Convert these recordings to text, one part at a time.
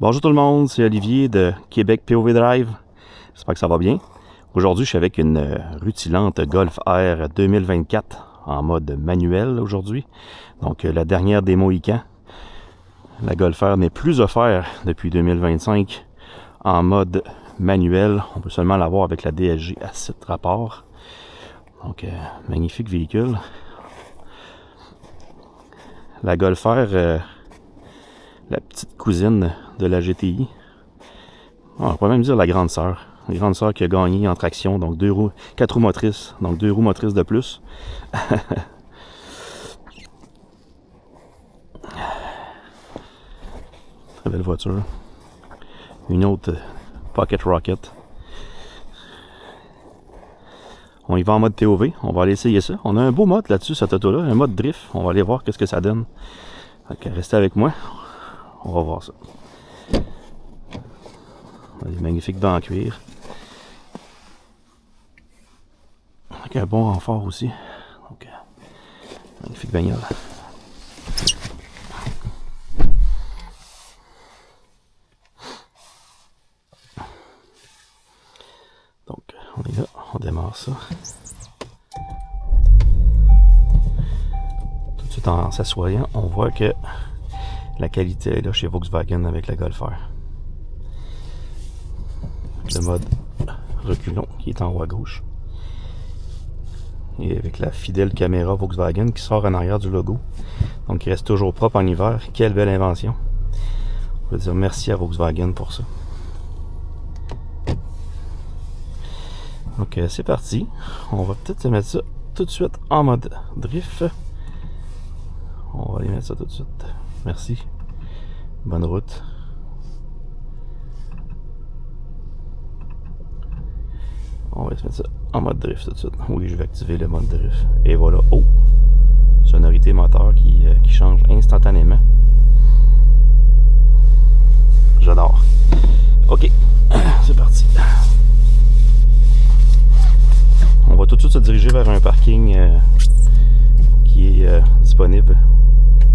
Bonjour tout le monde, c'est Olivier de Québec POV Drive. J'espère que ça va bien. Aujourd'hui, je suis avec une rutilante Golf R 2024 en mode manuel aujourd'hui. Donc la dernière des Mohicans. La Golf R n'est plus offerte depuis 2025 en mode manuel. On peut seulement l'avoir avec la DSG à 7 rapports. Donc magnifique véhicule. La Golf R, la petite cousine de la GTI. On pourrait même dire la grande sœur. La grande sœur qui a gagné en traction, donc 4 roues motrices, donc 2 roues motrices de plus. Très belle voiture. Une autre Pocket Rocket. On y va en mode TOV, on va aller essayer ça. On a un beau mode là-dessus, cette auto-là, un mode drift. On va aller voir qu'est-ce que ça donne. Donc, restez avec moi, on va voir ça. Des magnifiques dents en cuir. Avec un bon renfort aussi. Donc, magnifique bagnole. Donc, on est là, on démarre ça. Tout de suite en s'assoyant, on voit que la qualité est là chez Volkswagen avec la Golf R. Le mode reculon qui est en haut à gauche. Et avec la fidèle caméra Volkswagen qui sort en arrière du logo. Donc il reste toujours propre en hiver. Quelle belle invention. On peut dire merci à Volkswagen pour ça. Donc c'est parti. On va peut-être se mettre ça tout de suite en mode drift. On va aller mettre ça tout de suite. Merci. Bonne route. On va se mettre ça en mode drift tout de suite. Oui, je vais activer le mode drift. Et voilà. Oh! Sonorité moteur qui change instantanément. J'adore. Ok. C'est parti. On va tout de suite se diriger vers un parking qui est disponible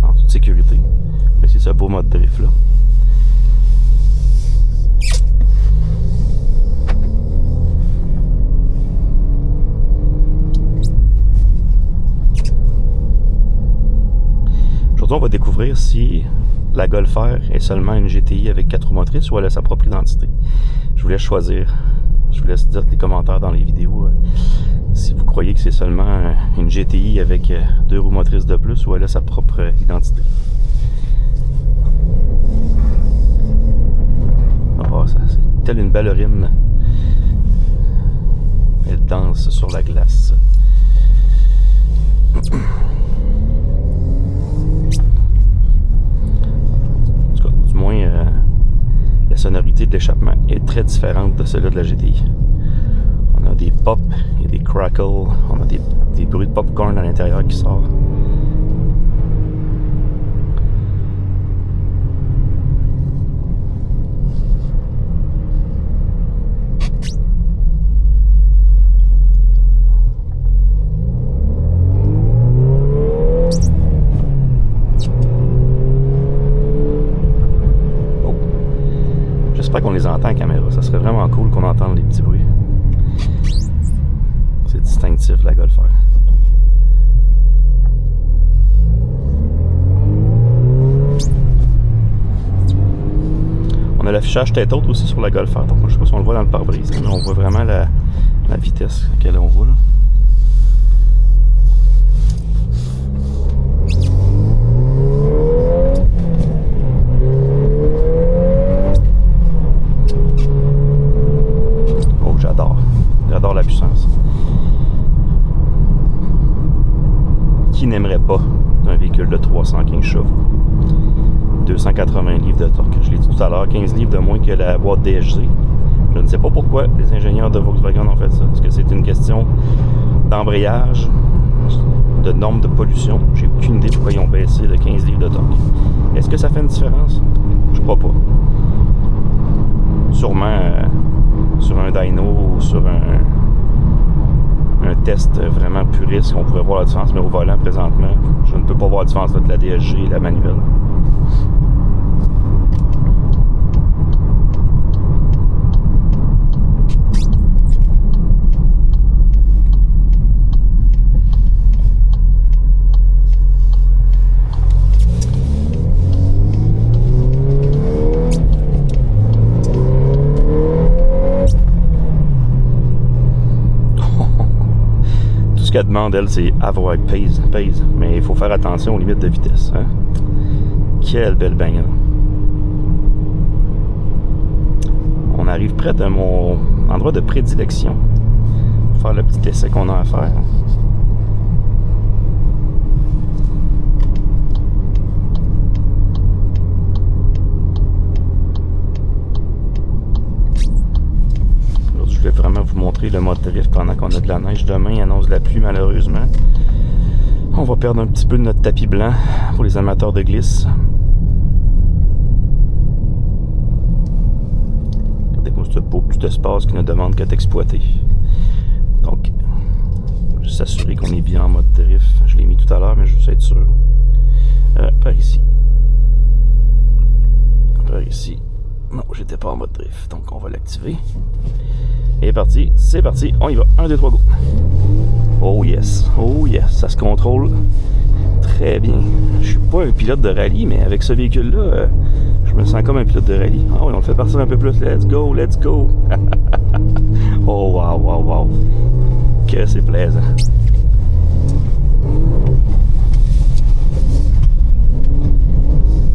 en toute sécurité. C'est ce beau mode drift là. Aujourd'hui, on va découvrir si la Golf R est seulement une GTI avec 4 roues motrices ou elle a sa propre identité. Je vous laisse choisir. Je vous laisse dire des commentaires dans les vidéos si vous croyez que c'est seulement une GTI avec 2 roues motrices de plus ou elle a sa propre identité. Oh, ça, c'est telle une ballerine. Elle danse sur la glace. Du moins, la sonorité de l'échappement est très différente de celle de la GTI. On a des pops et des crackles, on a des bruits de popcorn à l'intérieur qui sortent. J'espère qu'on les entend en caméra, ça serait vraiment cool qu'on entende les petits bruits. C'est distinctif la Golf R. On a l'affichage tête haute aussi sur la Golf R, donc je ne sais pas si on le voit dans le pare-brise, mais on voit vraiment la vitesse à laquelle on roule. J'adore la puissance. Qui n'aimerait pas un véhicule de 315 chevaux? 280 livres de torque. Je l'ai dit tout à l'heure, 15 livres de moins que la boîte DSG. Je ne sais pas pourquoi les ingénieurs de Volkswagen ont fait ça. Est-ce que c'est une question d'embrayage, de normes de pollution? J'ai aucune idée pourquoi ils ont baissé de 15 livres de torque. Est-ce que ça fait une différence? Je crois pas. Sûrement sur un dyno ou sur un test vraiment puriste qu'on pourrait voir la différence, mais au volant présentement, je ne peux pas voir la différence entre la DSG et la manuelle. ce qu'elle demande, elle, c'est avoir pèse. Mais il faut faire attention aux limites de vitesse. Hein? Quelle belle bagnole. On arrive près de mon endroit de prédilection. Pour faire le petit essai qu'on a à faire. Je vais vraiment vous montrer le mode drift pendant qu'on a de la neige. Demain, il annonce de la pluie malheureusement. On va perdre un petit peu de notre tapis blanc pour les amateurs de glisse. Regardez comme ce beau petit espace qui ne demande qu'à être exploité. Donc, juste s'assurer qu'on est bien en mode drift. Je l'ai mis tout à l'heure, mais je veux être sûr. Par ici. Par ici. Non, j'étais pas en mode drift, donc on va l'activer. Et parti, c'est parti, on y va. 1, 2, 3, go. Oh yes, ça se contrôle très bien. Je suis pas un pilote de rallye, mais avec ce véhicule-là, je me sens comme un pilote de rallye. Ah oui, on le fait partir un peu plus. Let's go. Oh wow. Que c'est plaisant.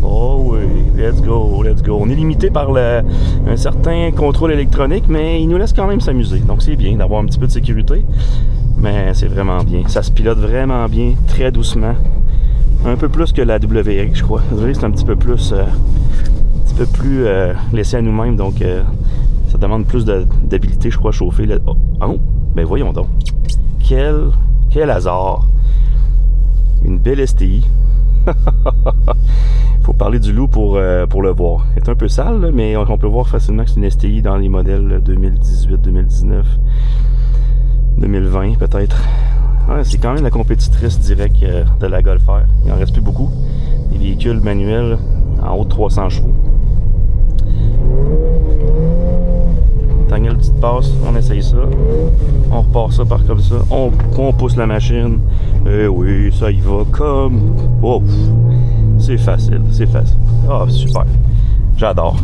Oh oui, let's go. On est limité par un certain contrôle électronique, mais il nous laisse quand même s'amuser. Donc c'est bien d'avoir un petit peu de sécurité, mais c'est vraiment bien. Ça se pilote vraiment bien, très doucement. Un peu plus que la WRX, je crois. C'est un petit peu plus laissé à nous-mêmes, donc ça demande plus d'habilité, je crois, à chauffer. Oh, ben voyons donc. Quel hasard. Une belle STI. Faut parler du loup pour le voir. C'est un peu sale, là, mais on peut voir facilement que c'est une STI dans les modèles 2018, 2019, 2020 peut-être. Ouais, c'est quand même la compétitrice directe de la Golf R. Il en reste plus beaucoup. Des véhicules manuels en haut de 300 chevaux. Dernière petite passe, on essaye ça. On repart ça par comme ça. On pousse la machine. Et oui, ça y va comme... Oh, c'est facile. Ah, oh, super. J'adore.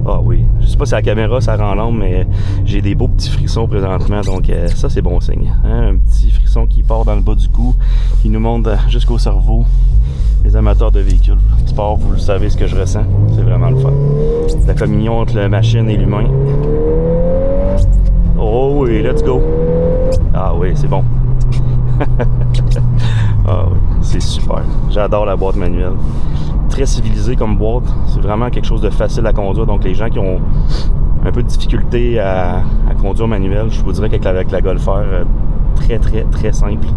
Ah oui, je sais pas si la caméra ça rend l'ombre, mais j'ai des beaux petits frissons présentement, donc ça c'est bon signe. Hein? Un petit frisson qui part dans le bas du cou, qui nous monte jusqu'au cerveau. Les amateurs de véhicules sport, vous le savez ce que je ressens, c'est vraiment le fun. La communion entre la machine et l'humain. Oh oui, let's go. Ah oui, c'est bon. Ah oui, c'est super. J'adore la boîte manuelle. Très civilisée comme boîte. C'est vraiment quelque chose de facile à conduire. Donc les gens qui ont un peu de difficulté à conduire manuel, je vous dirais qu'avec la Golf R, très simple.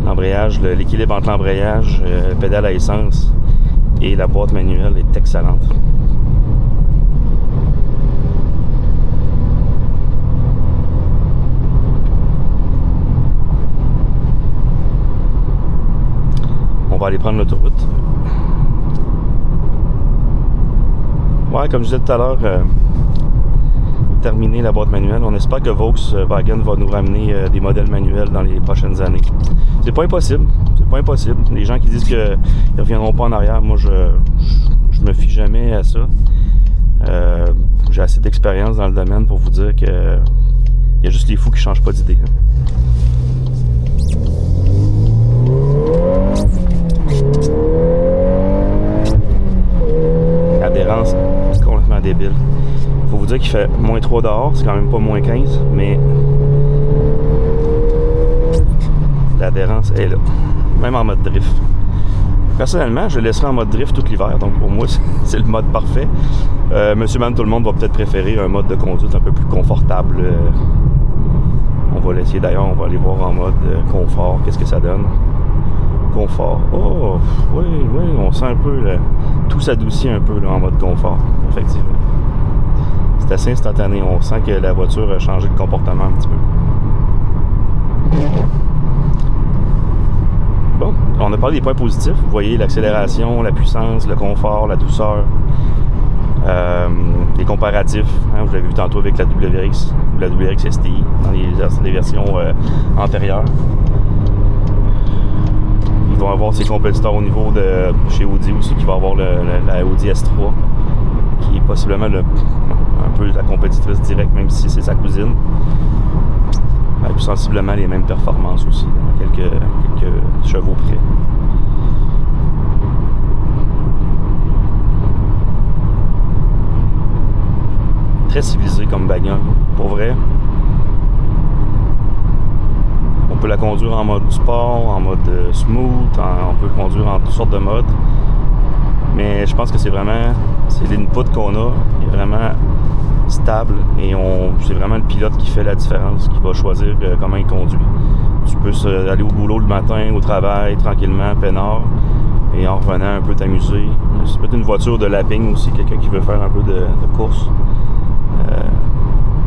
L'embrayage, l'équilibre entre l'embrayage, pédale à essence et la boîte manuelle est excellente. On va aller prendre l'autoroute. Ouais, comme je disais tout à l'heure, terminer la boîte manuelle. On espère que Volkswagen va nous ramener des modèles manuels dans les prochaines années. C'est pas impossible. Les gens qui disent qu'ils ne reviendront pas en arrière, moi je me fie jamais à ça. J'ai assez d'expérience dans le domaine pour vous dire que il y a juste les fous qui changent pas d'idée. Adhérence complètement débile. Faut vous dire qu'il fait moins 3 dehors, c'est quand même pas moins 15, mais l'adhérence est là. Même en mode drift. Personnellement, je le laisserai en mode drift tout l'hiver, donc pour moi, c'est le mode parfait. Monsieur, madame, tout le monde va peut-être préférer un mode de conduite un peu plus confortable. On va l'essayer d'ailleurs, on va aller voir en mode confort, qu'est-ce que ça donne. Confort. Oh, oui, on sent un peu, tout s'adoucit un peu là, en mode confort, effectivement. C'est assez instantané, on sent que la voiture a changé de comportement un petit peu. Bon, on a parlé des points positifs. Vous voyez l'accélération, la puissance, le confort, la douceur, les comparatifs. Hein, vous l'avez vu tantôt avec la WRX ou la WRX STI dans les versions antérieures. Ils vont avoir ses compétiteurs au niveau de chez Audi aussi, qui va avoir la Audi S3, qui est possiblement un peu la compétitrice directe, même si c'est sa cousine. Et puis sensiblement les mêmes performances aussi, quelques chevaux près. Très civilisé comme bagnole, pour vrai. On peut la conduire en mode sport, en mode smooth, on peut conduire en toutes sortes de modes. Mais je pense que c'est l'input qu'on a est vraiment stable et c'est vraiment le pilote qui fait la différence, qui va choisir comment il conduit. Tu peux aller au boulot le matin, au travail, tranquillement, peinard, et en revenant un peu t'amuser. C'est peut-être une voiture de lapping aussi, quelqu'un qui veut faire un peu de course.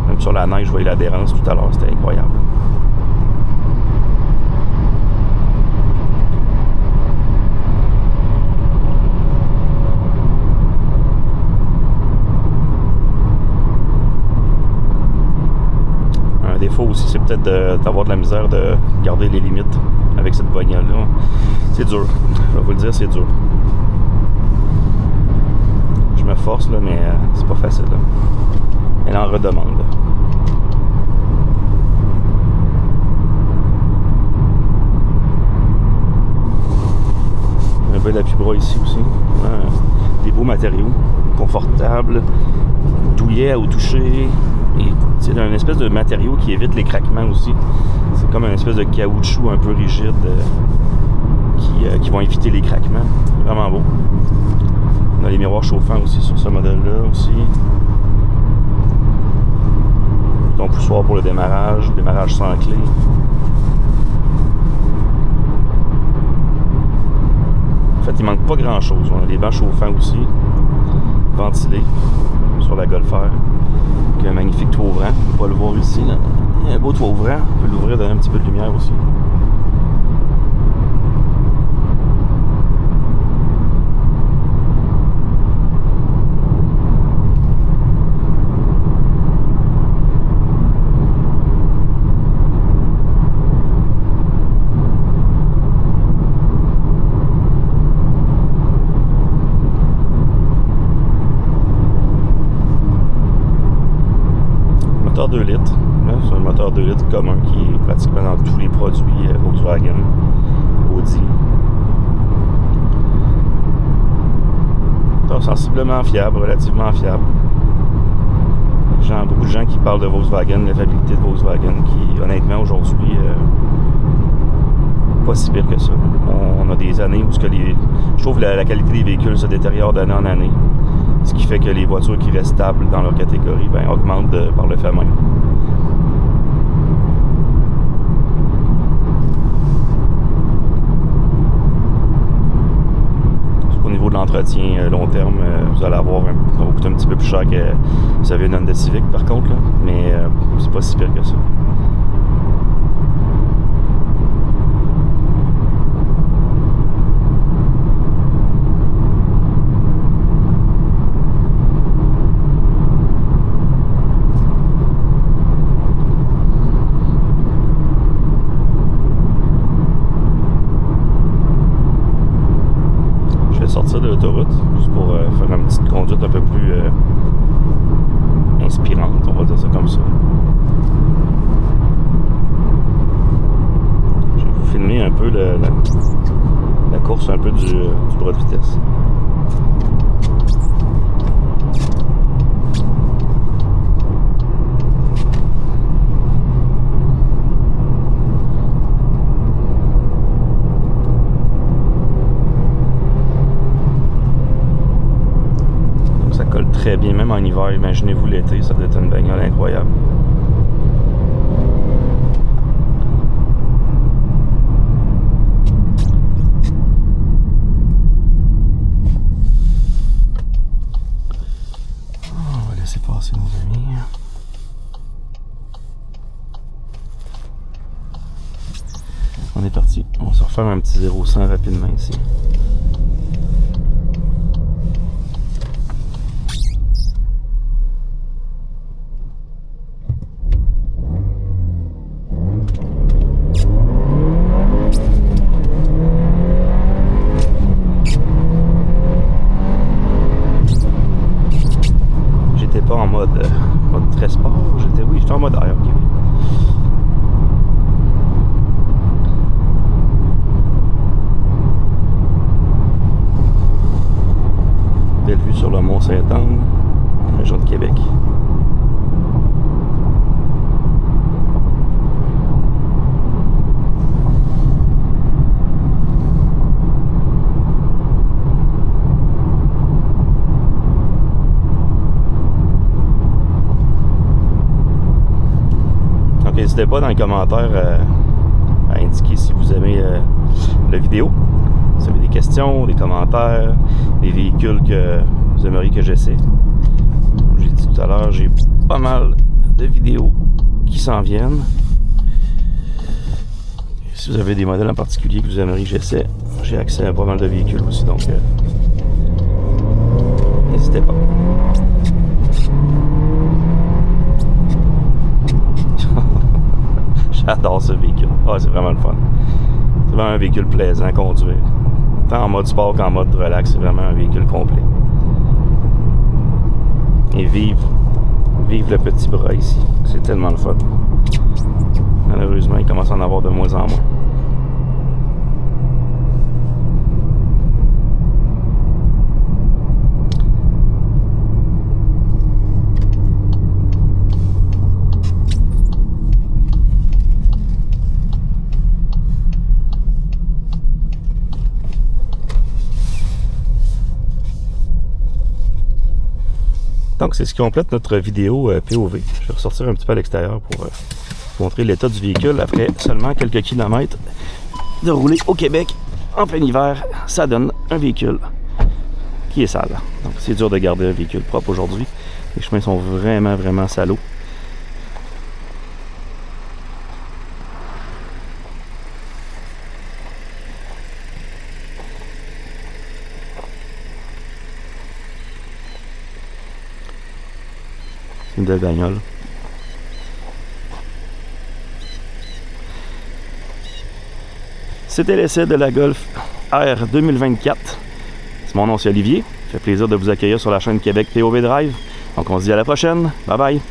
Même sur la neige, je voyais l'adhérence tout à l'heure, c'était incroyable. Un défaut aussi, c'est peut-être d'avoir de la misère de garder les limites avec cette bagnole-là. C'est dur, je vais vous le dire, c'est dur. Je me force, là, mais c'est pas facile. Là. Elle en redemande. Un bel appui-bras ici aussi. Des beaux matériaux, confortables, douillets au toucher. Et c'est un espèce de matériau qui évite les craquements aussi. C'est comme un espèce de caoutchouc un peu rigide qui vont éviter les craquements. Vraiment beau. On a les miroirs chauffants aussi sur ce modèle-là aussi. Bouton poussoir pour le démarrage sans clé. En fait, il manque pas grand-chose. On a des bancs chauffants aussi, ventilés sur la Golf R. Avec un magnifique toit ouvrant. On peut pas le voir ici. Là. Il y a un beau toit ouvrant. On peut l'ouvrir, donner un petit peu de lumière aussi. Moteur 2 litres. C'est un moteur 2 litres commun qui est pratiquement dans tous les produits Volkswagen, Audi. Moteur sensiblement fiable, relativement fiable. Beaucoup de gens qui parlent de Volkswagen, la fiabilité de Volkswagen, qui honnêtement aujourd'hui pas si pire que ça. On a des années où je trouve que la qualité des véhicules se détériore d'année en année. Ce qui fait que les voitures qui restent stables dans leur catégorie augmentent par le fait même. Au niveau de l'entretien long terme, vous allez avoir ça va coûter un petit peu plus cher que vous avez une Honda Civic par contre, là, mais c'est pas si pire que ça. Sortir de l'autoroute, juste pour faire une petite conduite un peu plus inspirante, on va dire ça comme ça. Je vais vous filmer un peu la course un peu du bras de vitesse. Très bien, même en hiver, imaginez-vous l'été, ça doit être une bagnole incroyable. On va laisser passer nos amis. On est parti, on va se refaire un petit 0-100 rapidement ici. Pas en mode Saint-Anne, région de Québec. Donc n'hésitez pas dans les commentaires à indiquer si vous aimez la vidéo. Si vous avez des questions, des commentaires, des véhicules que vous aimeriez que j'essaie. Comme j'ai dit tout à l'heure, j'ai pas mal de vidéos qui s'en viennent. Si vous avez des modèles en particulier que vous aimeriez que j'essaie, j'ai accès à pas mal de véhicules aussi, donc n'hésitez pas. J'adore ce véhicule. Ah, c'est vraiment le fun. C'est vraiment un véhicule plaisant à conduire. Tant en mode sport qu'en mode relax, c'est vraiment un véhicule complet. Et vive le petit bras ici. C'est tellement le fun. Malheureusement, il commence à en avoir de moins en moins. Donc, c'est ce qui complète notre vidéo POV. Je vais ressortir un petit peu à l'extérieur pour vous montrer l'état du véhicule après seulement quelques kilomètres de rouler au Québec en plein hiver. Ça donne un véhicule qui est sale. Donc, c'est dur de garder un véhicule propre aujourd'hui. Les chemins sont vraiment salauds. Une belle bagnole. C'était l'essai de la Golf R 2024. Mon nom c'est Olivier. Ça fait plaisir de vous accueillir sur la chaîne Québec POV Drive. Donc on se dit à la prochaine. Bye bye.